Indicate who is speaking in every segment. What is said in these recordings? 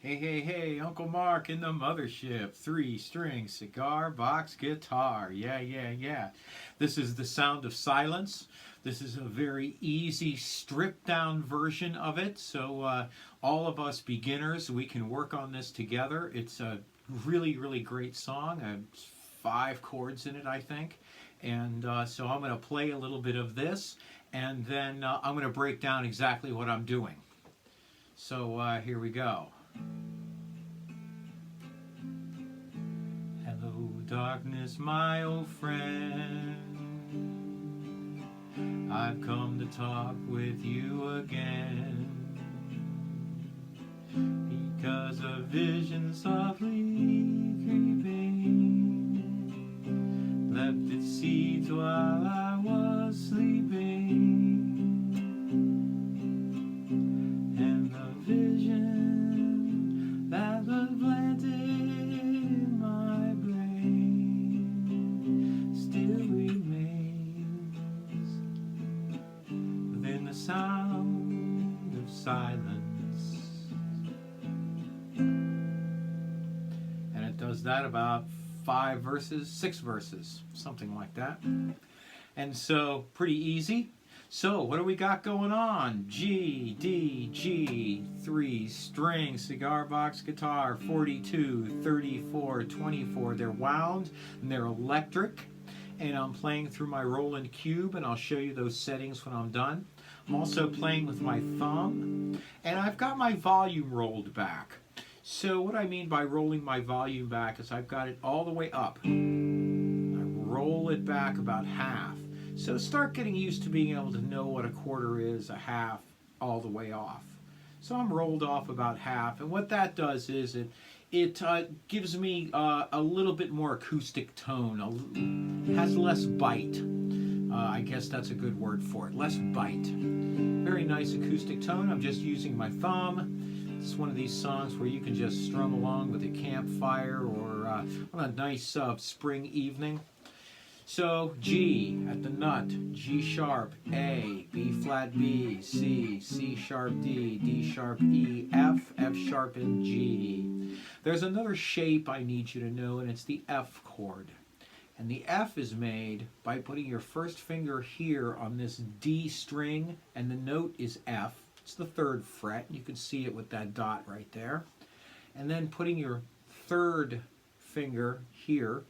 Speaker 1: Hey, hey, hey, Uncle Mark in the mothership. 3 string cigar box guitar. Yeah, yeah, yeah. This is the sound of silence. This is a very easy, stripped down version of it. So, all of us beginners, we can work on this together. It's a really, really great song. 5 chords in it, I think. And so, I'm going to play a little bit of this, and then I'm going to break down exactly what I'm doing. So, here we go. Hello, darkness, my old friend. I've come to talk with you again, because a vision softly creeping left its seeds while I was sleeping, and the vision that was planted in my brain still remains within the sound of silence. And it does that about 5 verses, 6 verses, something like that. And so, pretty easy. So, what do we got going on? G, D, G, 3 string, cigar box guitar, 42, 34, 24. They're wound and they're electric. And I'm playing through my Roland cube, and I'll show you those settings when I'm done. I'm also playing with my thumb, and I've got my volume rolled back. So what I mean by rolling my volume back is I've got it all the way up. I roll it back about half. So start getting used to being able to know what a quarter is, a half, all the way off. So I'm rolled off about half, and what that does is it gives me a little bit more acoustic tone. It has less bite. I guess that's a good word for it. Less bite. Very nice acoustic tone. I'm just using my thumb. It's one of these songs where you can just strum along with a campfire or on a nice spring evening. So G at the nut, G sharp, A, B flat B, C, C sharp D, D sharp E, F, F sharp and G. There's another shape I need you to know, and it's the F chord. And the F is made by putting your first finger here on this D string, and the note is F. It's the 3rd fret. You can see it with that dot right there. And then putting your 3rd finger here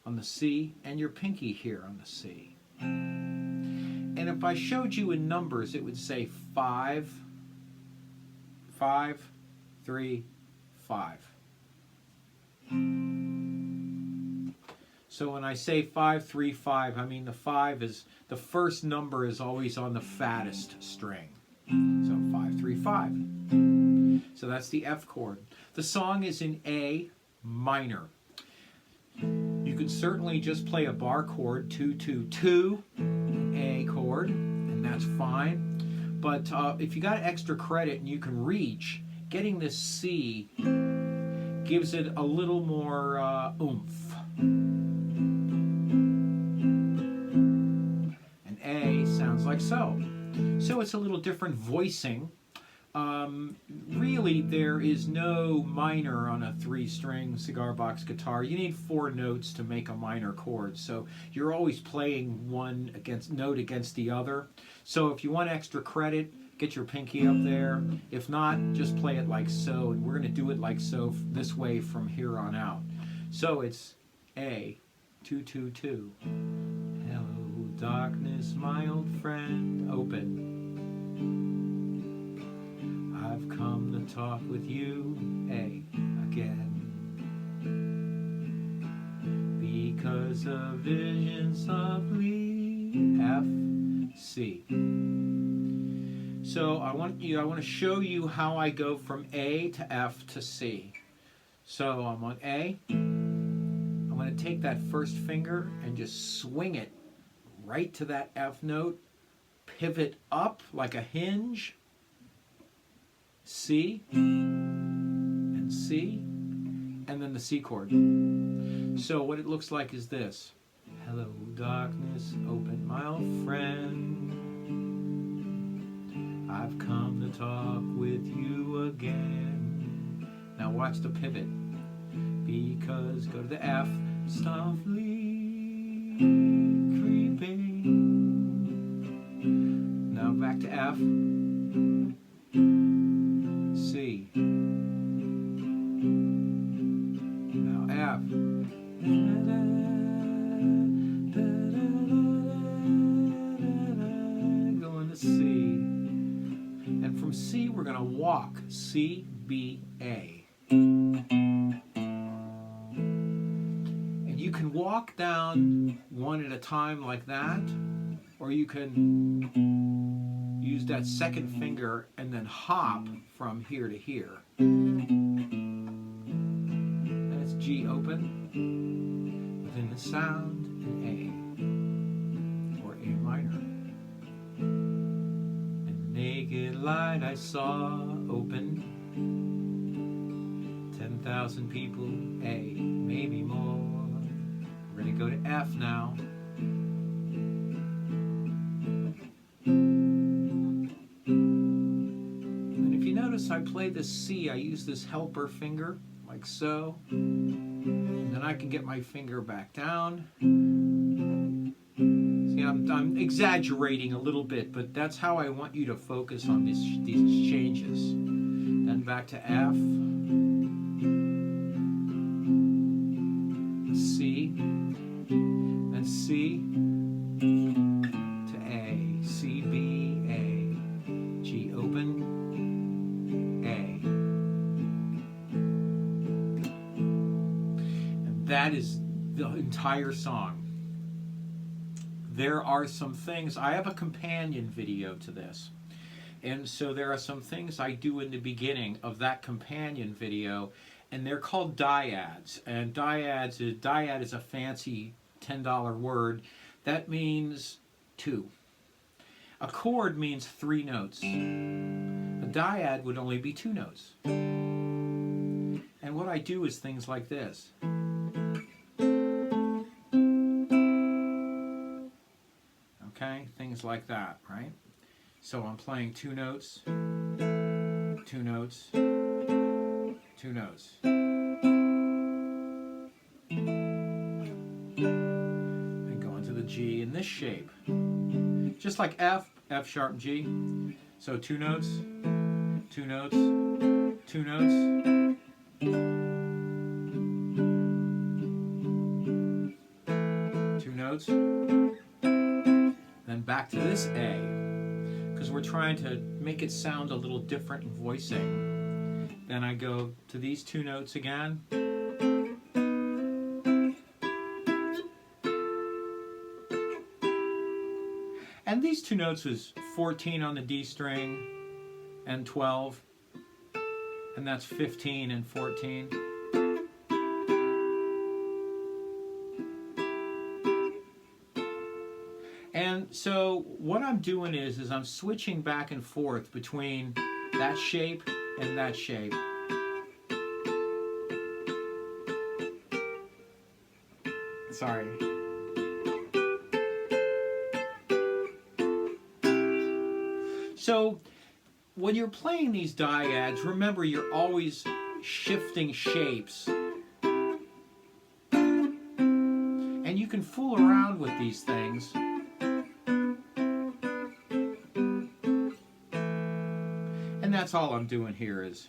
Speaker 1: on the C, and your pinky here on the C. And if I showed you in numbers, it would say 5, 5, 3, 5. So when I say 5, 3, 5, I mean the 5 is, the first number is always on the fattest string. So 5, 3, 5. So that's the F chord. The song is in A minor. You can certainly just play a bar chord, 2, 2, 2, A chord, and that's fine. But if you got extra credit and you can reach, getting this C gives it a little more oomph. And A sounds like so. So it's a little different voicing. Really, there is no minor on a 3-string cigar box guitar. You need 4 notes to make a minor chord, so you're always playing one note against the other. So if you want extra credit, get your pinky up there. If not, just play it like so, and we're going to do it like so this way from here on out. So it's A, 2, 2, 2. Hello, darkness, my old friend, open. I've come to talk with you, A, again, because a vision softly, F, C. So I want to show you how I go from A to F to C. So I'm on A. I'm going to take that first finger and just swing it right to that F note, pivot up like a hinge, C, and C, and then the C chord. So what it looks like is this. Hello, darkness, open, my old friend. I've come to talk with you again. Now watch the pivot. Because go to the F, softly creeping. Now back to F, C. Now F. Going to C. And from C we're going to walk. C, B, A. And you can walk down one at a time like that, or you can use that second finger and then hop from here to here. That's G open, within the sound, and A, or A minor. And naked light I saw open, 10,000 people, A, maybe more. We're going to go to F now. And if you notice, I play the C. I use this helper finger, like so. And then I can get my finger back down. See, I'm exaggerating a little bit, but that's how I want you to focus on these changes. Then back to F. C, then C to A, C, B, A, G open, A. And that is the entire song. There are some things, I have a companion video to this. And so there are some things I do in the beginning of that companion video, and they're called dyads. And dyad is a fancy $10 word. That means 2. A chord means 3 notes. A dyad would only be 2 notes. And what I do is things like this. Okay, things like that, right? So I'm playing 2 notes, 2 notes, 2 notes. And go into the G in this shape. Just like F, F sharp, G. So 2 notes, 2 notes, 2 notes. 2 notes. Then back to this A. Because we're trying to make it sound a little different in voicing. Then I go to these 2 notes again. And these 2 notes is 14 on the D string and 12. And that's 15 and 14. And so what I'm doing is I'm switching back and forth between that shape and that shape. Sorry. So when you're playing these dyads, remember you're always shifting shapes. And you can fool around with these things. And that's all I'm doing here is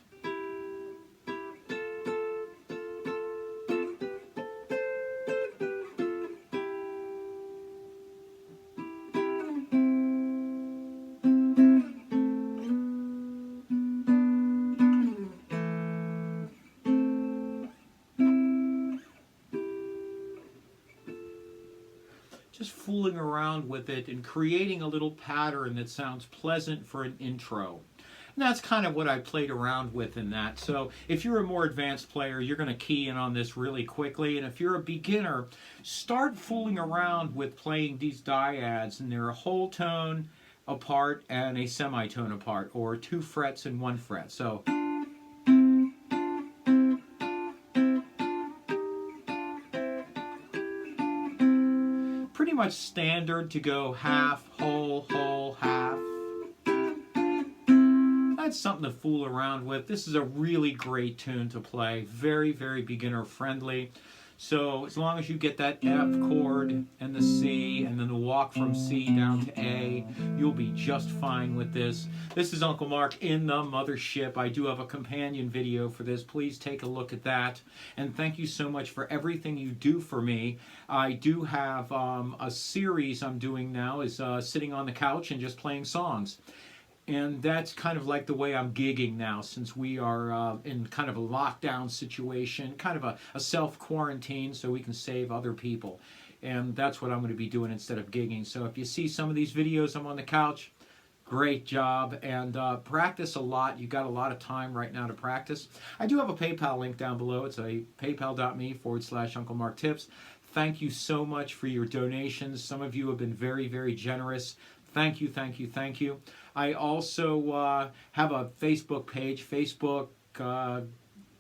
Speaker 1: just fooling around with it and creating a little pattern that sounds pleasant for an intro. And that's kind of what I played around with in that. So if you're a more advanced player, you're going to key in on this really quickly. And if you're a beginner, start fooling around with playing these dyads. And they're a whole tone apart and a semitone apart, or 2 frets and 1 fret. So pretty much standard to go half, whole, whole, half. it's something to fool around with. This is a really great tune to play. Very, very beginner friendly. So as long as you get that F chord and the C and then the walk from C down to A, you'll be just fine with this. This is Uncle Mark in the mothership. I do have a companion video for this. Please take a look at that. And thank you so much for everything you do for me. I do have a series I'm doing now is sitting on the couch and just playing songs. And that's kind of like the way I'm gigging now, since we are in kind of a lockdown situation, kind of a self-quarantine, so we can save other people. And that's what I'm going to be doing instead of gigging. So if you see some of these videos, I'm on the couch. Great job. And practice a lot. You got a lot of time right now to practice. I do have a PayPal link down below. It's a paypal.me/Uncle Mark Tips. Thank you so much for your donations. Some of you have been very, very generous. Thank you, thank you, thank you. I also have a Facebook page, Facebook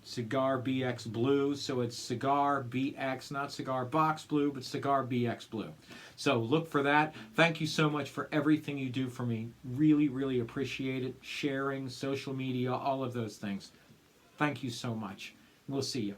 Speaker 1: Cigar BX Blue. So it's Cigar BX, not Cigar Box Blue, but Cigar BX Blue. So look for that. Thank you so much for everything you do for me. Really, really appreciate it. Sharing, social media, all of those things. Thank you so much. We'll see you.